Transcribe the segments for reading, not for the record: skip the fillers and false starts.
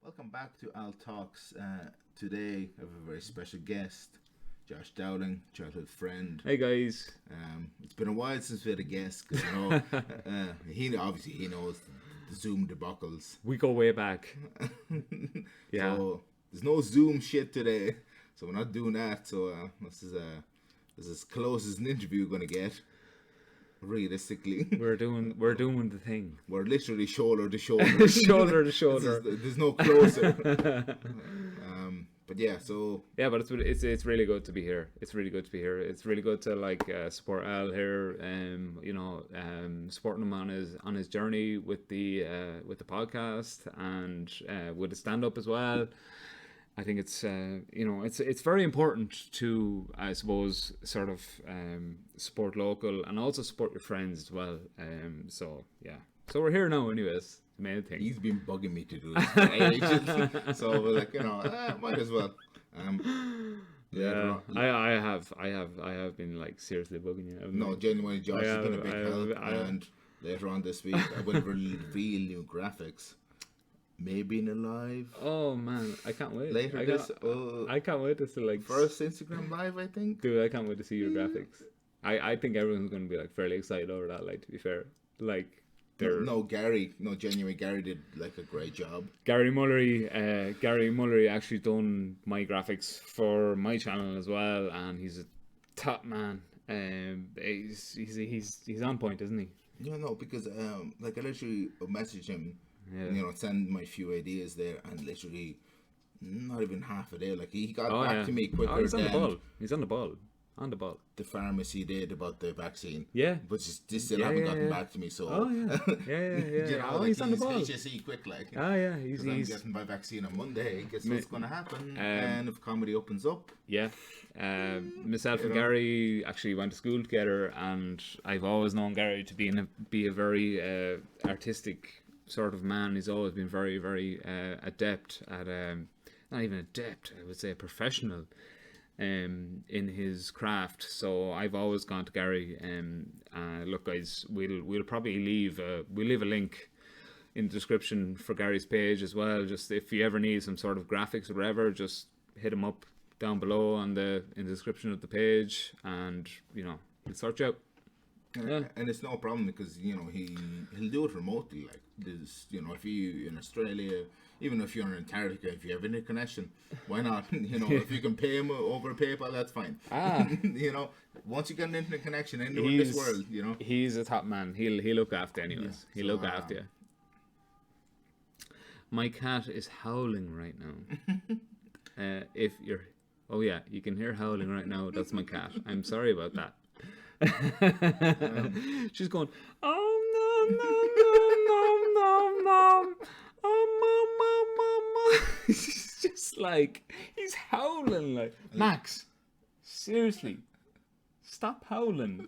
Welcome back to Al Talks. Today I have a very special guest, Josh Dowling, childhood friend. Hey guys. It's been a while since we had a guest because he knows the Zoom debacles. We go way back. Yeah. So there's no Zoom shit today, so we're not doing that. So this is as close as an interview we're gonna get. Realistically, We're doing the thing. we're literally shoulder to shoulder. Shoulder to shoulder. There's no closer. But yeah, so Yeah, but it's really good to be here. It's really good to be here. It's really good to support Al here. Supporting him on his journey with the podcast and with the stand up as well. I think it's it's very important to, I suppose, sort of support local and also support your friends as well. So we're here now, anyways. The main thing. he's been bugging me to do this for ages. So we're like, might as well. Yeah, I have been like seriously bugging you. No, genuinely, Josh has been a big help. I have. And later on this week, I will reveal new graphics. Maybe in a live. Oh man, I can't wait. Later I can't wait to see first Instagram live, I think. Dude, I can't wait to see your graphics. I think everyone's going to be like fairly excited over that. Like, to be fair, like they're Genuinely, Gary did like a great job. Gary Mullery actually done my graphics for my channel as well, and he's a top man. He's on point, isn't he? Yeah, no, because I literally messaged him. Yeah. Send my few ideas there, and literally not even half a day. Like he got back to me quicker he's on than the ball. He's on the ball. On the ball. the pharmacy did about the vaccine. Yeah. But just still haven't gotten back to me. So Oh yeah. Yeah. he's He's on the ball. HSE quick, like. Ah yeah. I'm getting my vaccine on Monday. Guess what's going to happen? And if comedy opens up. Yeah. Myself and Gary actually went to school together, and I've always known Gary to be a very artistic sort of man. He's always been very, very adept at not even adept, I would say professional in his craft. So I've always gone to Gary. Look, guys, we'll probably leave a link in the description for Gary's page as well. Just if you ever need some sort of graphics or whatever, just hit him up down below in the description of the page, and he'll sort you out. Yeah. And it's no problem because he'll do it remotely. Like this, if you in Australia, even if you're in Antarctica, if you have any connection, why not? If you can pay him over PayPal, that's fine. Once you get an internet connection in this world, he's a top man. He'll look after you anyways. He'll look after you. My cat is howling right now. You can hear howling right now. That's my cat. I'm sorry about that. She's going, oh no, oh mom. She's just like, he's howling like, Max, seriously, stop howling.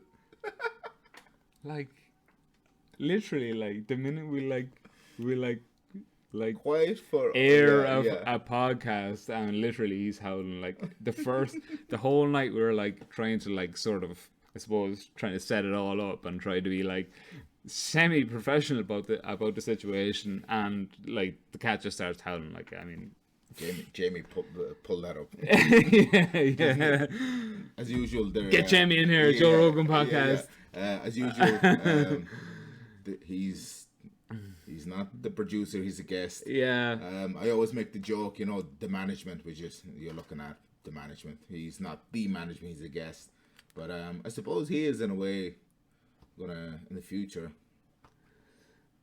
Like, literally, like the minute we quiet for air a podcast, and literally he's howling like the whole night. We were like trying to like sort of, I suppose, trying to set it all up and try to be like semi-professional about the situation, and like the cat just starts howling. Like, I mean, Jamie pull that up. yeah. As usual, there. Get Jamie in here, Joe Rogan podcast. As usual, he's not the producer; he's a guest. Yeah. I always make the joke, the management, which is you're looking at the management. He's not the management; he's a guest. But I suppose he is in a way gonna in the future.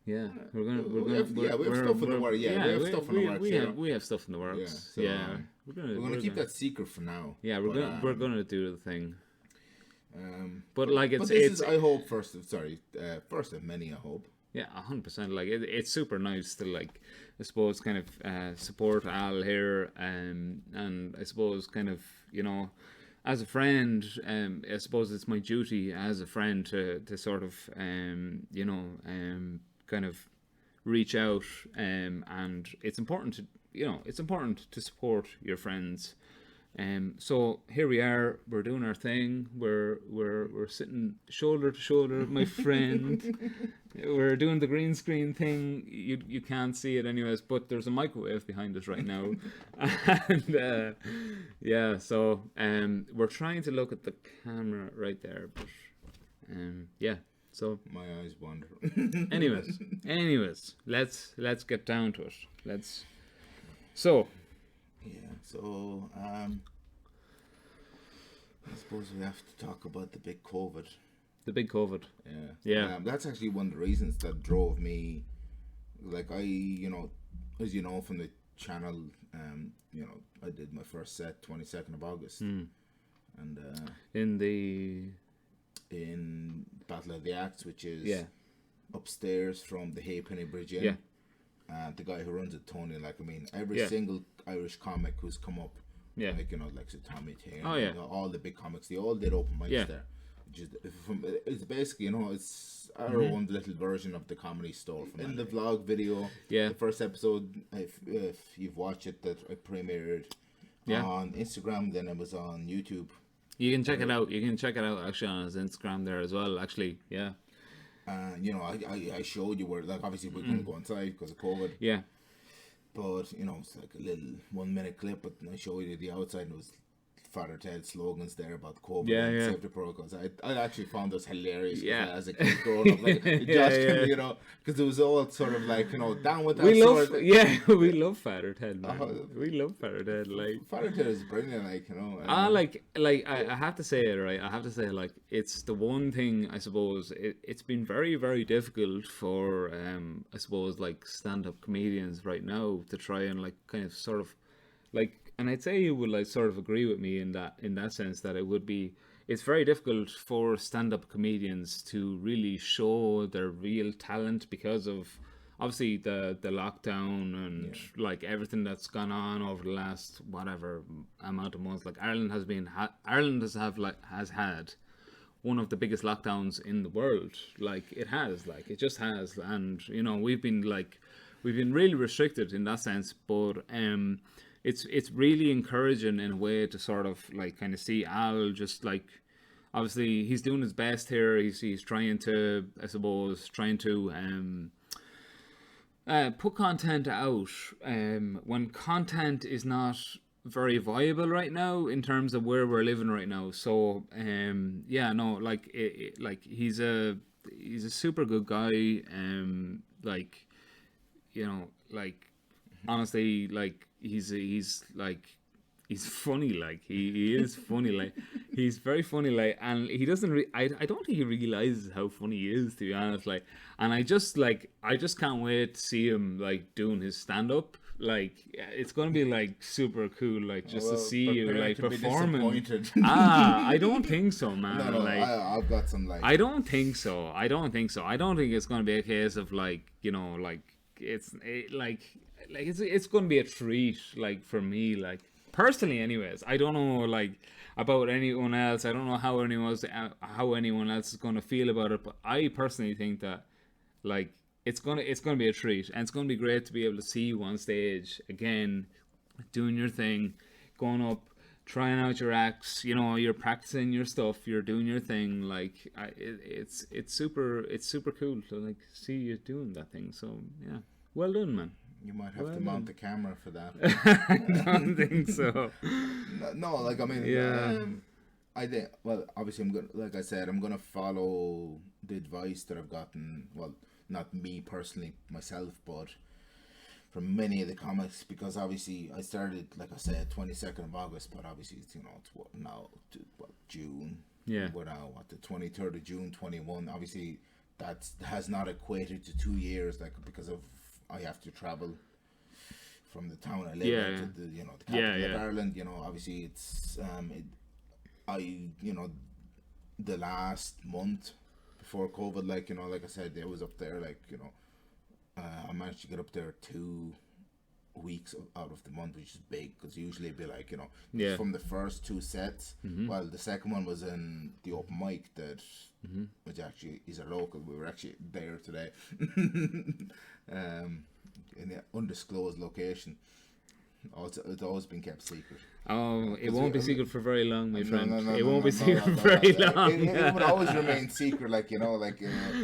Yeah, we have stuff in the works. We have stuff in the works. We have stuff in the works. We're gonna keep that secret for now. Yeah, we're gonna do the thing. But this is, I hope, first of many, I hope. Yeah, 100%. Like it's super nice to, like, I suppose, kind of support Al here, and I suppose kind of, as a friend, I suppose it's my duty as a friend to sort of kind of reach out, and it's important to support your friends So here we are. We're doing our thing. We're sitting shoulder to shoulder, my friend. We're doing the green screen thing. You can't see it anyways, but there's a microwave behind us right now, and yeah. So we're trying to look at the camera right there, but yeah. So My eyes wander. anyways, let's get down to it. So. Yeah, so I suppose we have to talk about the big COVID. The big COVID. Yeah. Yeah. That's actually one of the reasons that drove me. Like as you know from the channel, I did my first set 22nd of August, and in Battle of the Axe, which is upstairs from the Halfpenny Bridge Inn. Yeah. The guy who runs it, Tony, every single Irish comic who's come up, like so Tommy Taylor, all the big comics, they all did open mics there. It's basically, it's our own little version of the Comedy Store. In the vlog video, the first episode, if you've watched it, that I premiered on Instagram, then it was on YouTube. You can check it out. You can check it out actually on his Instagram there as well. Actually, yeah. I showed you where, like, obviously we're going to go inside because of COVID. Yeah. But, it's like a little 1 minute clip, but I showed you the outside and it was Father Ted slogans there about COVID and safety protocols. I actually found this hilarious as a kid growing up. Like, because it was all sort of like, down with that we love Father Ted, man. We love Father Ted. Like, Father Ted is brilliant, I have to say it, right? I have to say, like, it's the one thing, I suppose, it's been very, very difficult for, I suppose, like, stand-up comedians right now to try and, like, kind of sort of, like, and I'd say you would, like, sort of agree with me in that sense, that it's very difficult for stand-up comedians to really show their real talent because of obviously the lockdown and like everything that's gone on over the last whatever amount of months. Like Ireland has had one of the biggest lockdowns in the world. Like it just has, and we've been really restricted in that sense, but it's really encouraging in a way to sort of like kind of see Al just like, obviously he's doing his best here. He's trying to, I suppose, put content out when content is not very viable right now in terms of where we're living right now. So he's a super good guy. Honestly, like he's funny, like he is funny, like he's very funny, like, and he doesn't I don't think he realizes how funny he is, to be honest, like, and I just can't wait to see him like doing his stand-up. Like it's gonna be like super cool, like just to see you like performing. I don't think so, man. No, like I've got some like. I don't think so. I don't think it's gonna be a case of like it's gonna be a treat, like for me, like personally. Anyways, I don't know like about anyone else. I don't know how anyone else is gonna feel about it, but I personally think that like it's gonna be a treat, and it's gonna be great to be able to see you on stage again, doing your thing, going up, trying out your acts. You're practicing your stuff, you're doing your thing. Like it's super cool to like see you doing that thing. So yeah, well done, man. You might have to mount the camera for that. I don't think so. No, like I mean, I think. Well, obviously, I'm gonna follow the advice that I've gotten. Well, not me personally, myself, but from many of the comics, because obviously I started, like I said, 22nd of August, but obviously it's June. Yeah. We're now the 23rd of June, 21. Obviously, that has not equated to 2 years, like because of. I have to travel from the town I live in to the capital of Ireland. Obviously it's the last month before COVID, like I said, I was up there, like I managed to get up there 2 weeks out of the month, which is big, because usually it'd be like from the first 2 sets. Well, the second one was in the open mic that which actually is a local. We were actually there today. In an undisclosed location. It's always been kept secret. Oh, it won't be secret for very long, my friend. No, It won't be secret for very long. It would always remain secret, like,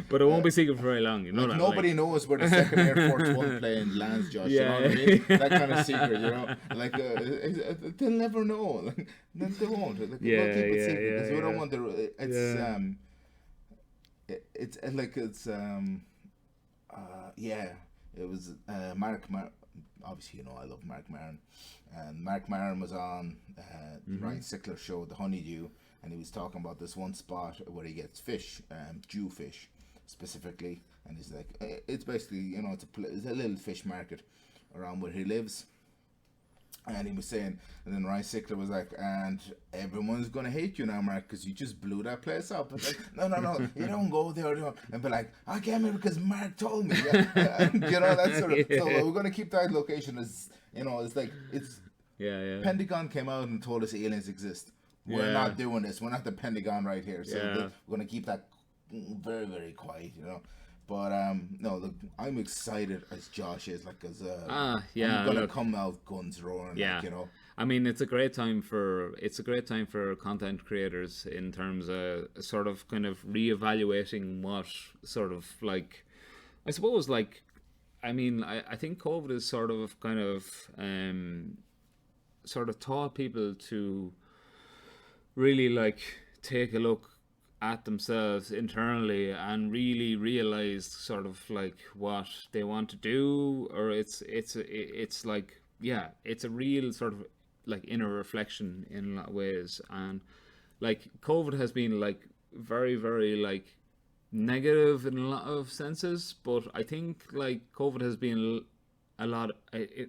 But it won't be secret for very long, you know that. Nobody knows where the second Air Force One plane lands, Josh. You know what I mean? That kind of secret, Like, they'll never know. Like, they won't. Like, we'll keep it secret because we don't want the. It was Mark. Obviously, I love Mark Maron. And Mark Maron was on Ryan Sickler's show, The Honeydew, and he was talking about this one spot where he gets fish, Jewfish specifically, and he's like, it's basically, it's a little fish market around where he lives. And he was saying, and then Ryan Sickler was like, and everyone's going to hate you now, Mark, because you just blew that place up. It's like, no, you don't go there. And be like, I came here because Mark told me. That sort of. So we're going to keep that location as, it's like, it's. Yeah. Pentagon came out and told us aliens exist. We're not doing this. We're not the Pentagon right here. So we're going to keep that very, very quiet, But no, look, I'm excited as Josh is, like, I'm gonna come out guns roaring, I mean, it's a great time for content creators in terms of sort of kind of reevaluating what sort of like, I suppose, like, I mean, I think COVID is sort of kind of sort of taught people to really like take a look at themselves internally and really realize sort of like what they want to do, or it's like, it's a real sort of like inner reflection in a lot of ways. And like COVID has been like very, very like negative in a lot of senses, but I think like COVID has been a lot,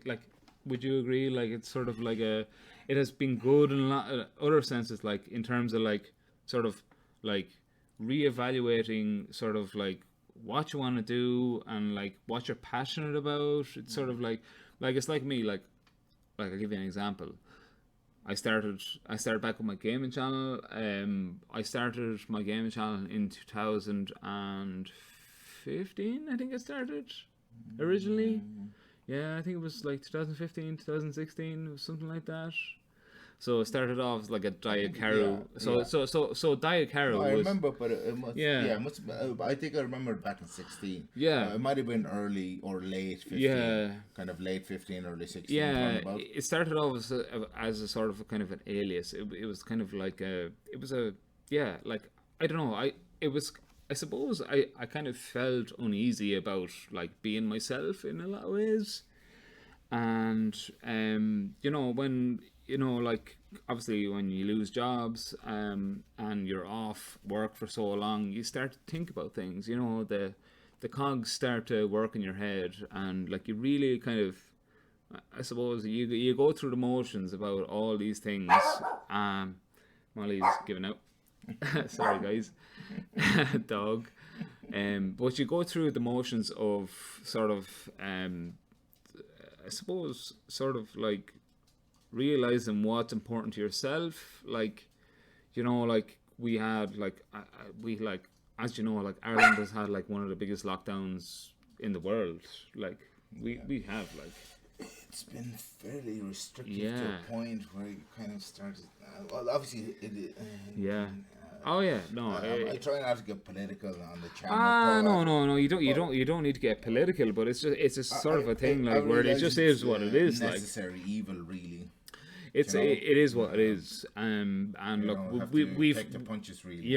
like, would you agree, like it's sort of like it has been good in a lot of other senses, like in terms of like sort of like reevaluating sort of like what you want to do and like what you're passionate about. It's sort of like it's like me, like I'll give you an example. I started back with my gaming channel. I started my gaming channel in 2015, I think I started originally. Yeah, I think it was like 2015, 2016, or something like that. So it started off as like a Diet Caru. So Diet Caru was... I remember, but it must... Yeah, it must, I think I remember back in 16. Yeah. It might have been early or late 15. Yeah. Kind of late 15, early 16. Yeah, it started off as a sort of a kind of an alias. It was kind of like I don't know, I suppose I kind of felt uneasy about like being myself in a lot of ways. And, when... like obviously when you lose jobs and you're off work for so long, you start to think about things, the cogs start to work in your head, and like you really kind of, I suppose you go through the motions about all these things. Molly's giving out. Sorry guys. Dog. But you go through the motions of sort of I suppose sort of like realizing what's important to yourself. Like, like we had like as you know, like Ireland has had like one of the biggest lockdowns in the world. Like we have like, it's been fairly restrictive to a point where you kind of started, well, obviously Oh yeah, no. I try not to get political on the channel. No. You don't need to get political, but it's just sort of a thing like where it just is what it is. Necessary evil, really. It is what it is. And look, we've take the punches, really.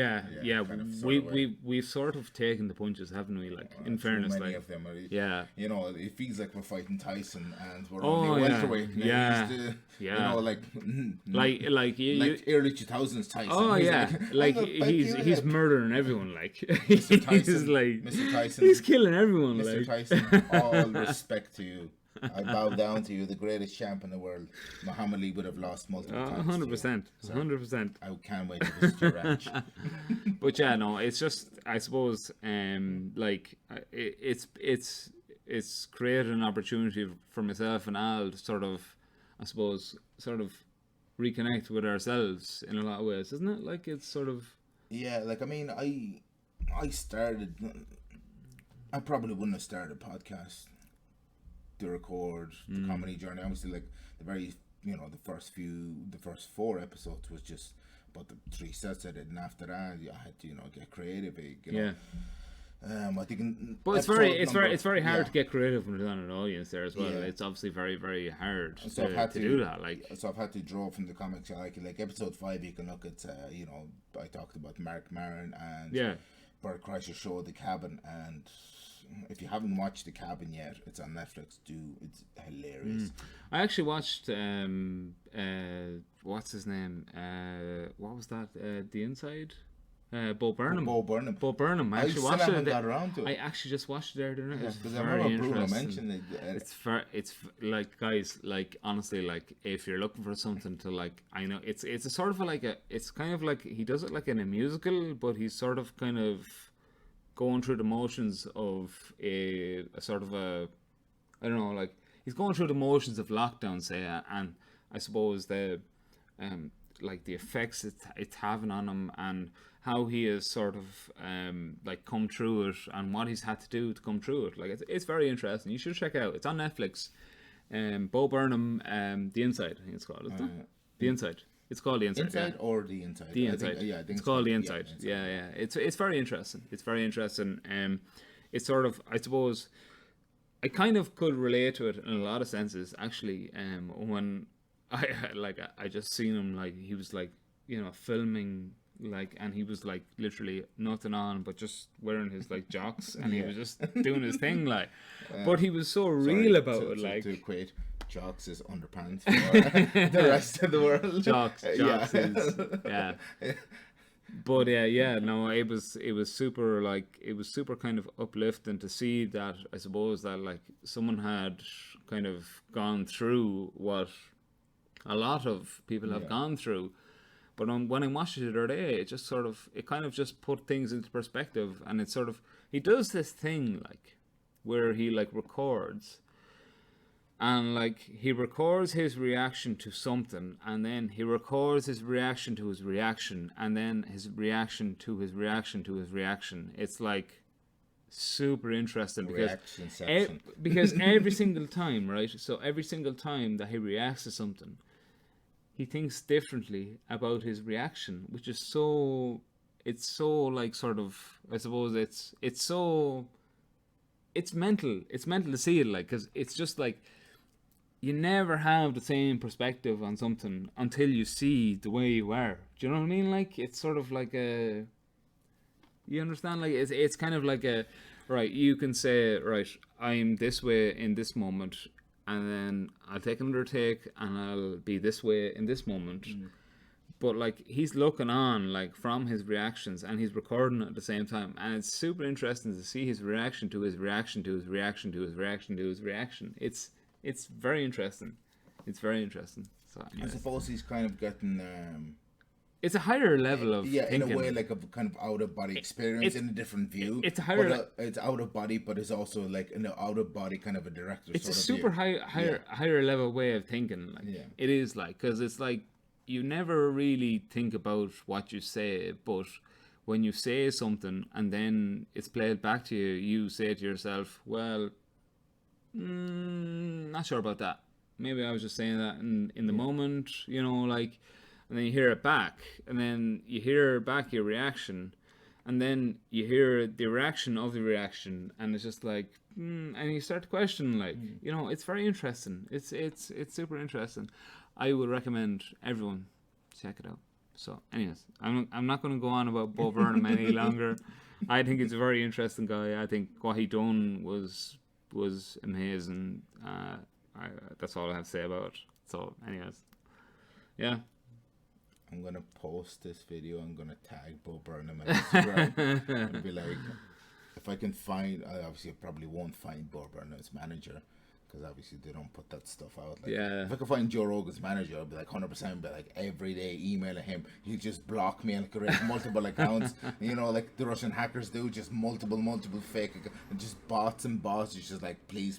We've sort of taken the punches, haven't we? Like, in fairness, many like of them. It feels like we're fighting Tyson and we're only welterweight. Like early 2000s Tyson. Oh yeah, he's murdering everyone. Like Mr. Tyson, Mr. Tyson, he's killing everyone. Mr. Like. Tyson, all respect to you. I bow down to you, the greatest champ in the world. Muhammad Ali would have lost multiple times. 100%. I can't wait to visit your ranch. But yeah, no, it's just, I suppose, it's created an opportunity for myself and Al to sort of, I suppose, reconnect with ourselves in a lot of ways, isn't it? Like, it's sort of... Yeah, like, I mean, I probably wouldn't have started a podcast to record the comedy journey. Obviously, like the very, the first 4 episodes was just about the 3 sets I did, and after that, I had to, get creative. I think. But it's very hard to get creative when you're on an audience there as well. Yeah. It's obviously very, very hard to do that. So I've had to draw from the comics. Like episode 5, you can look at. I talked about Mark Maron and Bert Kreischer show The Cabin, and if you haven't watched The Cabin yet, it's on Netflix. It's hilarious. I actually watched what's his name? What was that? The Inside. Bo Burnham. I actually watched it. I actually just watched it there. Because I remember Bruno mentioned it. It's like, guys, like honestly, like if you're looking for something to like, I know it's a sort of it's kind of like he does it like in a musical, but he's sort of kind of going through the motions of a sort of I don't know, like he's going through the motions of lockdown, say, and I suppose the like the effects it's having on him, and how he has sort of like come through it, and what he's had to do to come through it. Like it's very interesting. You should check it out. It's on Netflix. Bo Burnham, The Inside, I think it's called, isn't it? The Inside. It's called The Inside. Inside or The Inside? The Inside. I think it's called The Inside. Yeah. It's very interesting. It's very interesting. It's sort of, I suppose, I kind of could relate to it in a lot of senses. Actually, when I just seen him, like he was like, filming, like, and he was like literally nothing on but just wearing his like jocks, and he was just doing his thing, like, but he was so real about it, like, to equate jocks is underpants for the rest of the world. Jocks is but no, it was super, like, it was super kind of uplifting to see that, I suppose, that like someone had kind of gone through what a lot of people have gone through. But when I watched it the other day, it just sort of, it kind of just put things into perspective. And it's sort of, he does this thing, like, where he, like, records. And, like, he records his reaction to something. And then he records his reaction to his reaction. And then his reaction to his reaction to his reaction. It's, like, super interesting. Because every single time, right? So every single time that he reacts to something, he thinks differently about his reaction, which is it's so like sort of, I suppose it's mental to see it, like, because it's just like, you never have the same perspective on something until you see the way you are. Do you know what I mean? Like, it's sort of like you understand? Like, it's kind of like right, you can say, right, I'm this way in this moment, and then I'll take another take, and I'll be this way in this moment. But, like, he's looking on, like, from his reactions, and he's recording at the same time. And it's super interesting to see his reaction to his reaction to his reaction to his reaction to his reaction. It's very interesting. It's very interesting. So, I suppose he's kind of getting... it's a higher level of thinking. In a way, like a kind of out of body experience in a different view. It's a higher. It's out of body, but it's also like an out of body kind of a director. It's a super higher level way of thinking. Like, it is, like, because it's like you never really think about what you say, but when you say something and then it's played back to you, you say to yourself, "Well, not sure about that. Maybe I was just saying that in the moment, like." And then you hear it back, and then you hear back your reaction, and then you hear the reaction of the reaction, and it's just like, and you start to question, like, it's very interesting. It's super interesting. I would recommend everyone check it out. So, anyways, I'm not going to go on about Bo Burnham any longer. I think it's a very interesting guy. I think what he done was amazing. That's all I have to say about it. So, anyways, yeah. I'm gonna post this video. I'm gonna tag Bo Burnham on Instagram and be like, if I can find, obviously I probably won't find Bo Burnham's manager, because obviously they don't put that stuff out. Like, if I can find Joe Rogan's manager, I'll be like 100%, be like every day emailing him. He'll just block me and create multiple accounts, like the Russian hackers do, just multiple fake accounts, and just bots. It's just like, please,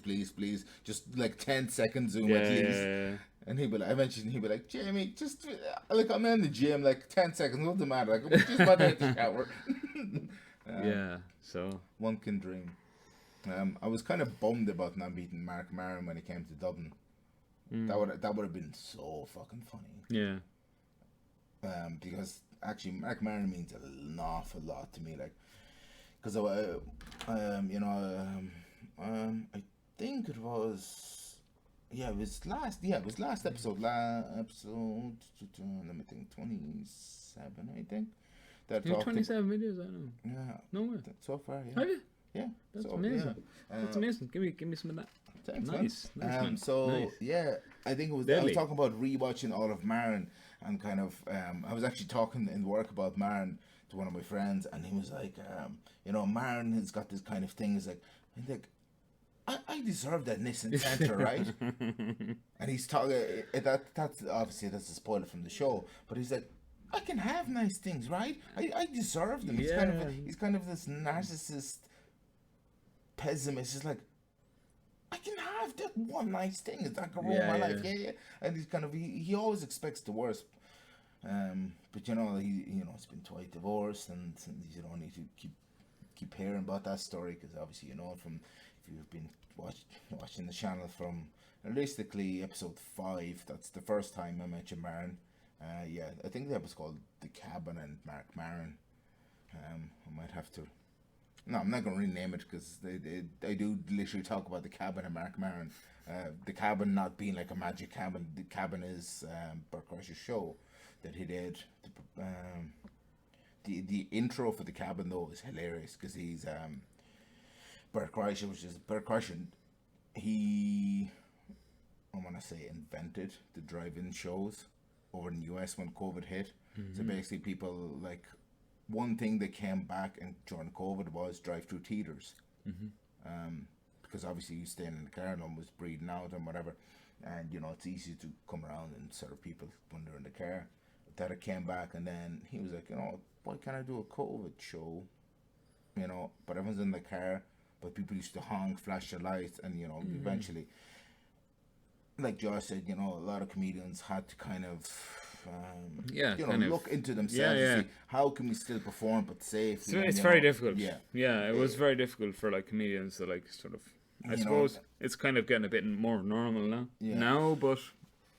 just like 10 seconds Zoom at least. And he'd be like, Jamie, just, like, I'm in the gym, like, 10 seconds, what's the matter? Like, I'm just about to take a shower. So. One can dream. I was kind of bummed about not meeting Mark Maron when he came to Dublin. That would have been so fucking funny. Yeah. Because actually Mark Maron means an awful lot to me, like, because I think it was, it was last episode, let me think, 27, I think. That You have 27 videos, I know. Yeah. No way. So far, yeah. Have you? Yeah. That's so, amazing. Yeah. That's amazing. Give me some of that. Thanks, Nice. man. Nice, man. So Nice. yeah, I think it was. I Deadly. was talking about rewatching all of Marin, and kind of. I was actually talking in work about Marin to one of my friends, and he was like, Marin has got this kind of thing. He's like, I deserve that Nissan Sentra, right? And he's talking. That's obviously that's a spoiler from the show, but he's like, I can have nice things, right? I deserve them. Yeah. He's kind of this narcissist pessimist. He's like, I can have that one nice thing. It's like a rule of my life. Yeah. And he's kind of he always expects the worst. But he it's been twice divorced, and you don't need to keep hearing about that story, because obviously from if you've been watching the channel from realistically episode 5. That's the first time I mentioned Marin. I think that was called The Cabin and Mark Maron. I might have to. No, I'm not going to rename it, because they do literally talk about The Cabin and Mark Maron. The Cabin not being like a magic cabin. The Cabin is Bert Kreischer's show that he did. The intro for The Cabin, though, is hilarious, because he's Bert Kreischer, he, I want to say, invented the drive-in shows over in the US when COVID hit. So basically people, like, one thing that came back and during COVID was drive-through theaters. Because obviously you staying in the car and was breathing out and whatever, and it's easy to come around and serve people when they're in the car. That it came back, and then he was like, why can't I do a COVID show? But everyone's in the car, but people used to honk, flash their lights, and eventually, like Josh said, a lot of comedians had to kind of look into themselves and see how can we still perform but safely. So it's very difficult. It was very difficult for like comedians to like sort of. I suppose it's kind of getting a bit more normal now. Now, but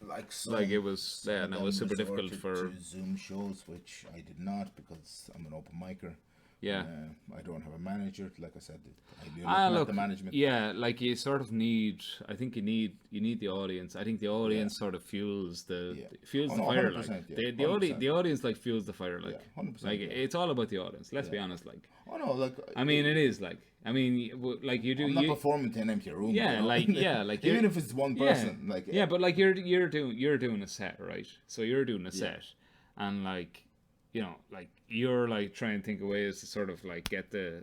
like it was, and it was super difficult for Zoom shows, which I did not, because I'm an open micer. Yeah. I don't have a manager, like I said. Look, the management. Yeah, like you sort of need. I think you need the audience. I think the audience sort of fuels the fire. Like the audience like fuels the fire. Like 100%. Like it's all about the audience. Let's be honest. Like I mean, it is like. I mean, like you do. I'm not performing to an empty room. Yeah, like even if it's one person, but like you're doing a set, right? So you're doing a set, and like. Like you're like trying to think of ways to sort of like get the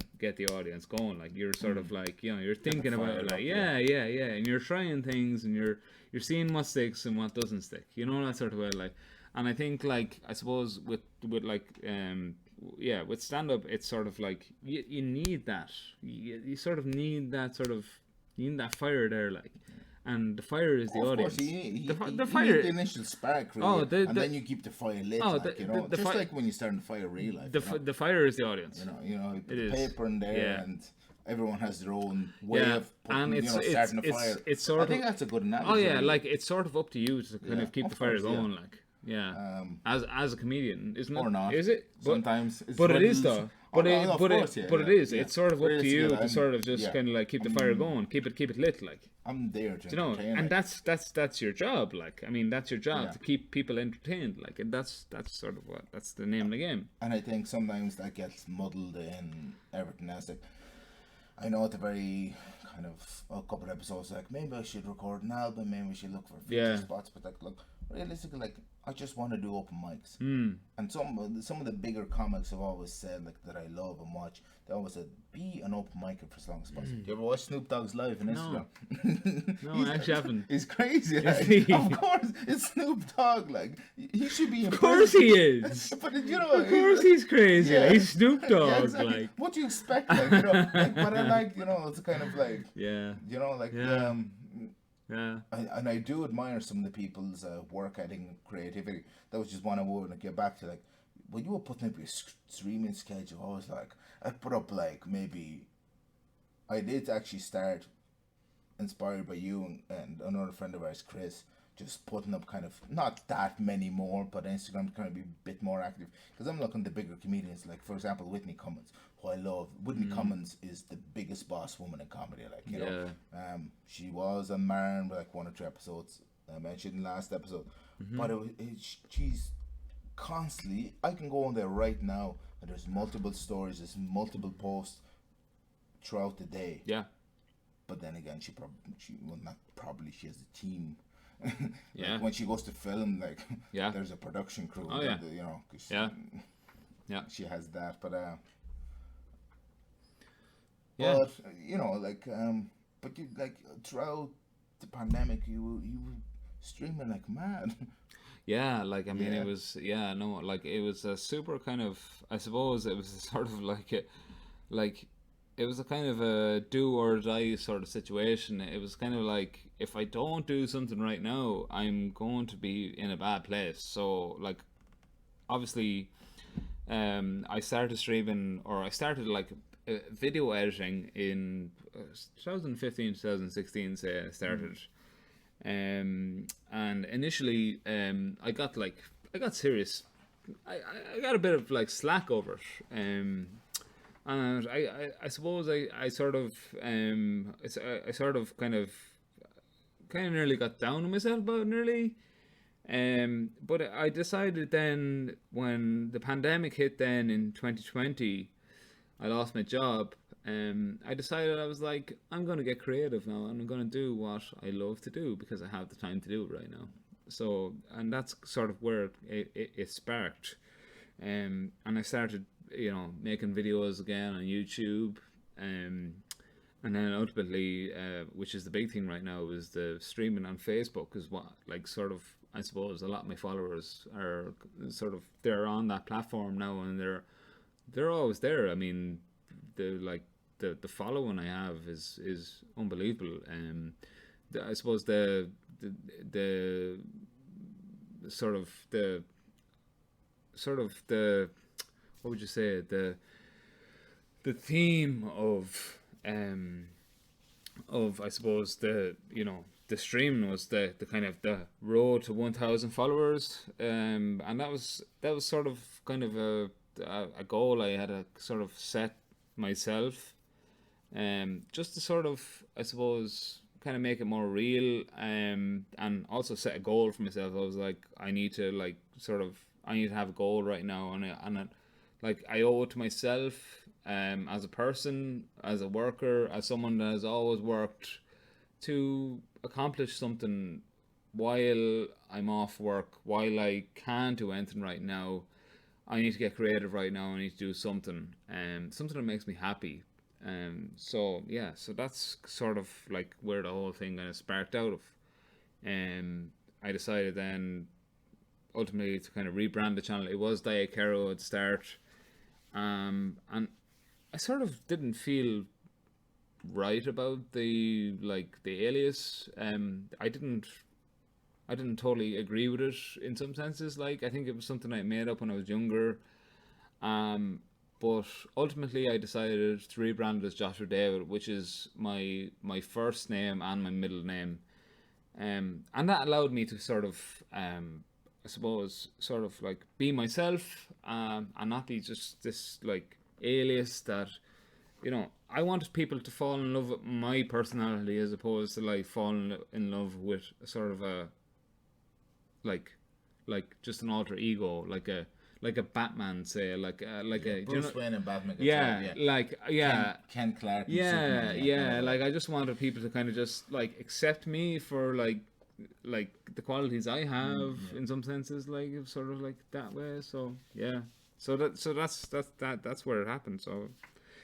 audience going. Like you're sort of like you're thinking about it, like and you're trying things, and you're seeing what sticks and what doesn't stick. That sort of way. Like, and I think like I suppose with like with stand up, it's sort of like you need that. You sort of need that fire there, like. And the fire is the audience. Of course, the fire. You need the initial spark, really, and then you keep the fire lit. Just like when you start the fire real life. The fire is the audience. You put the paper in there, and everyone has their own way of putting, starting the fire. It's sort of, I think that's a good analogy. Oh yeah, like it's sort of up to you to kind of keep the fire going, like. Yeah, as a comedian, isn't it? Or not? Is it? Sometimes, but it is though. But it is. Yeah. It's sort of up to you to sort of just yeah. kind of like keep the fire going, keep it lit, like. I'm there to entertain. And that's your job. Like, I mean, that's your job to keep people entertained. Like, and that's sort of that's the name of the game. And I think sometimes that gets muddled in everything else. Like, I know at the very kind of a couple of episodes, like maybe I should record an album, maybe we should look for feature spots, but like, look, realistically, like I just want to do open mics. And some of the bigger comics have always said, like, that I love and watch. They always said, be an open micer for as long as possible. Do you ever watch Snoop Dogg's live on Instagram? No, I actually haven't. He's crazy. Like, of course, it's Snoop Dogg. Like, he should be. Of course he is. But of course he's crazy. Yeah. He's Snoop Dogg. Yeah, exactly. Like, what do you expect? Like, but I like, it's kind of like, And I do admire some of the people's work ethic and creativity. That was just one I want to get back to. Like, when you were putting up your streaming schedule, I was like, I put up like maybe I did actually start, inspired by you and another friend of ours, Chris, just putting up kind of not that many more, but Instagram to kind of be a bit more active. Because I'm looking at the bigger comedians, like for example Whitney Cummings, who I love. Whitney Cummings is the biggest boss woman in comedy. Like you know, she was on Marn with like 1 or 2 episodes. I mentioned in the last episode, but she's constantly. I can go on there right now, and there's multiple stories, there's multiple posts throughout the day. Yeah. But then again, she has a team. Yeah. Like when she goes to film, like Yeah. there's a production crew. Oh, yeah. You know, 'cause Yeah. Yeah. she has that. But Yeah. but you know, but you like throughout the pandemic, you were streaming like mad. Yeah, like I mean, Yeah. it was like it was a super kind of. I suppose it was a sort of like it was a kind of a do or die sort of situation. It was kind of like if I don't do something right now, I'm going to be in a bad place. So like, obviously, I started streaming or I started like video editing in 2015, 2016. Say I started. And initially, I got serious. I got a bit of like slack over it. And I suppose I sort of I sort of kind of nearly got down on myself about it nearly. But I decided then when the pandemic hit then in 2020, I lost my job. I decided I was like, I'm going to get creative now and I'm going to do what I love to do because I have the time to do it right now. So, and that's sort of where it sparked. And I started, making videos again on YouTube. And then ultimately, which is the big thing right now, is the streaming on Facebook is what, like, sort of, I suppose a lot of my followers are sort of, they're on that platform now and they're always there. I mean, the following I have is unbelievable. I suppose the sort of the what would you say, the theme of I suppose the streaming was the kind of the road to 1,000 followers, and that was sort of kind of a goal I had to sort of set myself, just to sort of, I suppose, kind of make it more real, and also set a goal for myself. I was like, I need to have a goal right now, and like I owe it to myself, as a person, as a worker, as someone that has always worked to accomplish something while I'm off work, while I can't do anything right now. I need to get creative right now. I need to do something, something that makes me happy. So that's sort of like where the whole thing kind of sparked out of. I decided then ultimately to kind of rebrand the channel. It was Diet Kero at the start, and I sort of didn't feel right about the alias. I didn't totally agree with it in some senses. Like, I think it was something I made up when I was younger. But ultimately I decided to rebrand it as Joshua David, which is my first name and my middle name. And that allowed me to sort of, I suppose, sort of like be myself, and not be just this like alias that, I wanted people to fall in love with my personality as opposed to like falling in love with sort of a like just an alter ego, like a Batman, say, Bruce Wayne and Batman. Ken Clark. And yeah. Like, I just wanted people to kind of just like accept me for like the qualities I have in some senses, like sort of like that way. So yeah, that's where it happened. So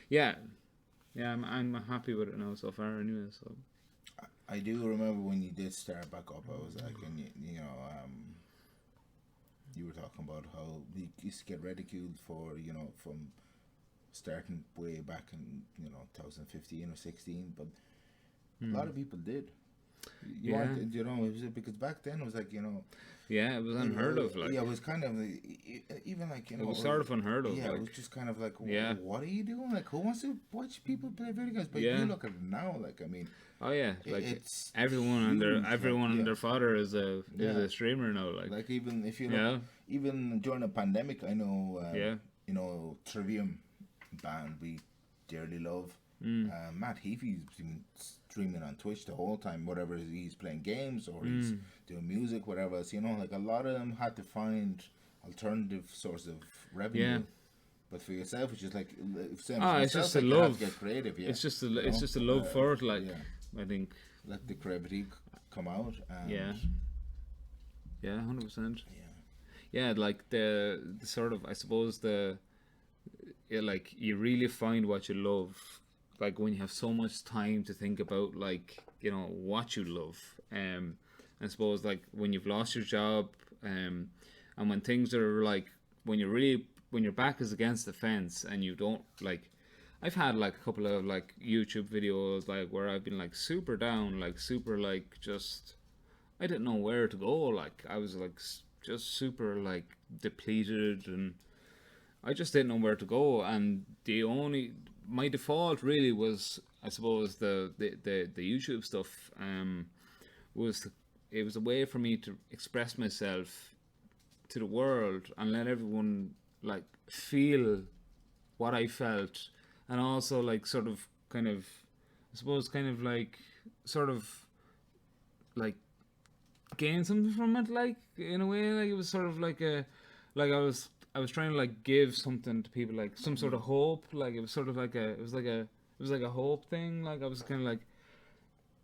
yeah, I'm happy with it now so far. Anyway, so I do remember when you did start back up. I was like, and you were talking about how you used to get ridiculed for, from starting way back in, 2015 or 16, but a lot of people did. You want, you know, it was because back then it was like, you know, yeah, it was unheard of. Like, yeah, it was kind of even like, you know, it was sort of unheard of. yeah, like, it was just kind of like, yeah, what are you doing? Like, who wants to watch people play video games? But yeah. you look at it now, like, I mean, oh yeah, like it's everyone and huge, their father is a streamer now. Like even if you look, even during the pandemic, I know, you know, Trivium band we dearly love. Matt Heafy's been streaming on Twitch the whole time, whatever he's playing games or he's doing music, whatever else. You know, like a lot of them had to find alternative source of revenue. Yeah. But for yourself, it's just like it's just a love. Get creative, yeah. It's just a love for it. Like I think let the creativity come out. And 100%. Yeah, like the sort of, I suppose like you really find what you love. Like when you have so much time to think about, like, you know, what you love. I suppose like when you've lost your job, and when things are like, when your back is against the fence and you don't, like, I've had like a couple of like YouTube videos like where I've been like super down, like super like just, I didn't know where to go. Like I was like just super like depleted and I just didn't know where to go. And my default really was, I suppose, the YouTube stuff. It was a way for me to express myself to the world and let everyone like feel what I felt, and also like sort of kind of, I suppose, kind of like sort of like gain something from it, like in a way. Like it was sort of like I was trying to like give something to people, like some sort of hope. Like it was sort of like it was like a hope thing. Like I was kind of like,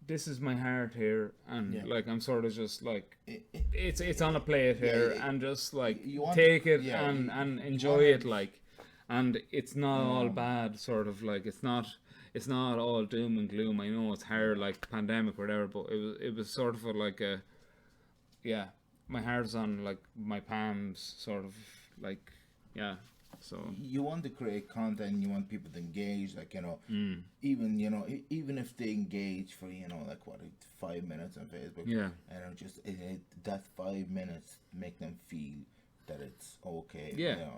this is my heart here, and like I'm sort of just like it's on a plate here, and just like take it and enjoy it, like, and it's not all bad, sort of like it's not all doom and gloom. I know it's hard, like pandemic or whatever, but it was sort of like a my heart's on like my palms, sort of like so you want to create content, you want people to engage, like, you know, even, you know, even if they engage for, you know, like 5 minutes on Facebook, and just that 5 minutes make them feel that it's okay, you know,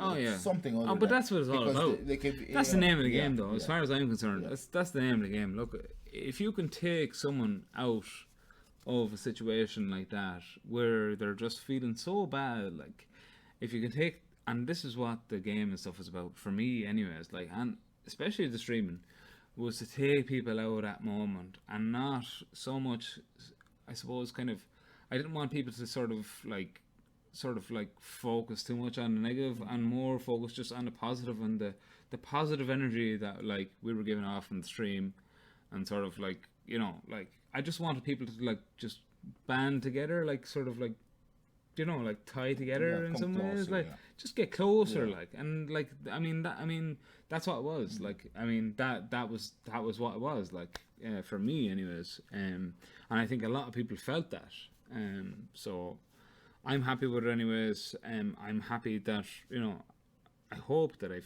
like something other but that's what it's all about. That's the name of the game, though, as far as I'm concerned. That's the name of the game. Look, if you can take someone out of a situation like that where they're just feeling so bad, like if you can take, and this is what the game and stuff is about for me anyways, like, and especially the streaming, was to take people out of that moment and not so much, I suppose, kind of, I didn't want people to sort of like focus too much on the negative and more focus just on the positive and the positive energy that like we were giving off in the stream, and sort of like, you know, like I just wanted people to like just band together, like sort of like, you know, like tie together in some ways, like just get closer, like, and like I mean that's what it was, like I mean that was what it was, like for me anyways, and I think a lot of people felt that, so I'm happy with it anyways. I'm happy that, you know, I hope that I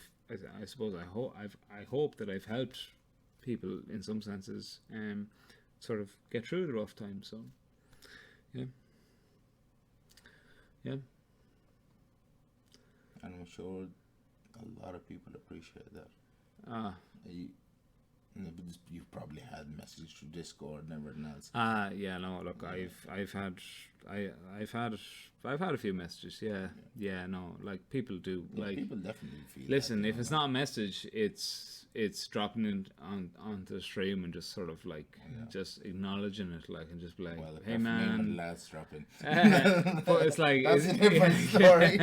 hope that I've helped people in some senses, sort of get through the rough time. So yeah, and I'm sure a lot of people appreciate that. You've probably had messages through Discord and everything else. No, look, I've had a few messages. No, like people do, like people definitely feel. Listen, if it's not a message, it's dropping in onto the stream and just sort of like just acknowledging it, like, and just be like, hey man, lads dropping. But it's like that's a different story.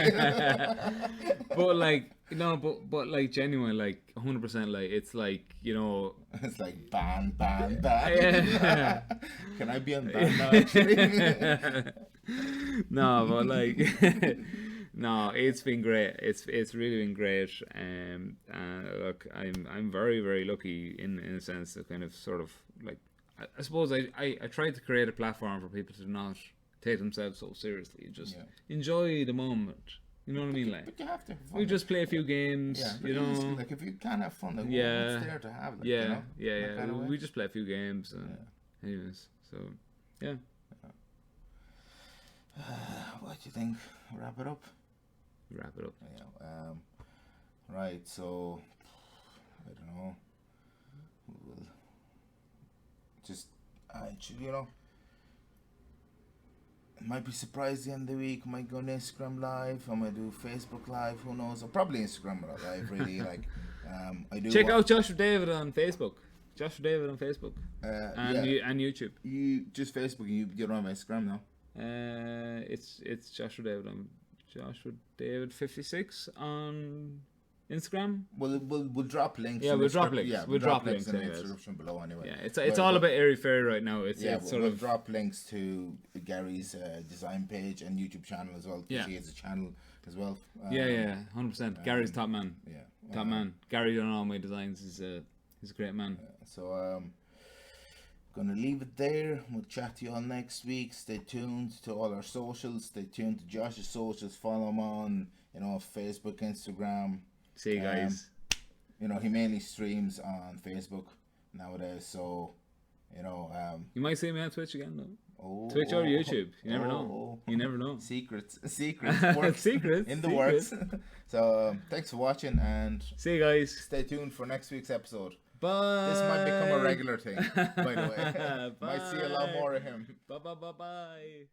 But like, no, but like genuine, like 100%, like it's like, you know, it's like ban. Can I be on ban now? Actually, no, but like. No, it's been great. It's really been great. Look, I'm very, very lucky in a sense to kind of sort of like, I suppose I tried to create a platform for people to not take themselves so seriously. Just enjoy the moment. You know what I mean? Like, but you have to have fun. We just play a few games. You know, like if you can't have fun, like, what's there to have? Like, you know, we just play a few games. And anyways, So, yeah. What do you think? Wrap it up. Yeah. Right. So I don't know. We'll just I might be surprised the end of the week. I might go on Instagram Live. I might do Facebook Live. Who knows? Or probably Instagram Live. Really, like I do. Check out Joshua David on Facebook. Joshua David on Facebook. And YouTube. You just Facebook. You get on Instagram now. It's Joshua David on Joshua David 56 on Instagram. We'll drop links. Yeah, we'll drop links. Yeah, we'll drop links in the description below anyway. Yeah, it's all about Airy Fairy right now. We'll drop links to Gary's design page and YouTube channel as well. Yeah, he has a channel as well. 100%. Gary's top man. Yeah, top man. Gary done all my designs. He's a great man. So gonna leave it there. We'll chat to you all next week. Stay tuned to all our socials. Stay tuned to Josh's socials. Follow him on Facebook, Instagram. See you guys. He mainly streams on Facebook nowadays, so you might see me on Twitch again though. Twitch or YouTube. You never know. You never know. Secrets. Secrets in the works. So thanks for watching and see you guys. Stay tuned for next week's episode. Bye. This might become a regular thing, by the way. Might see a lot more of him. Bye.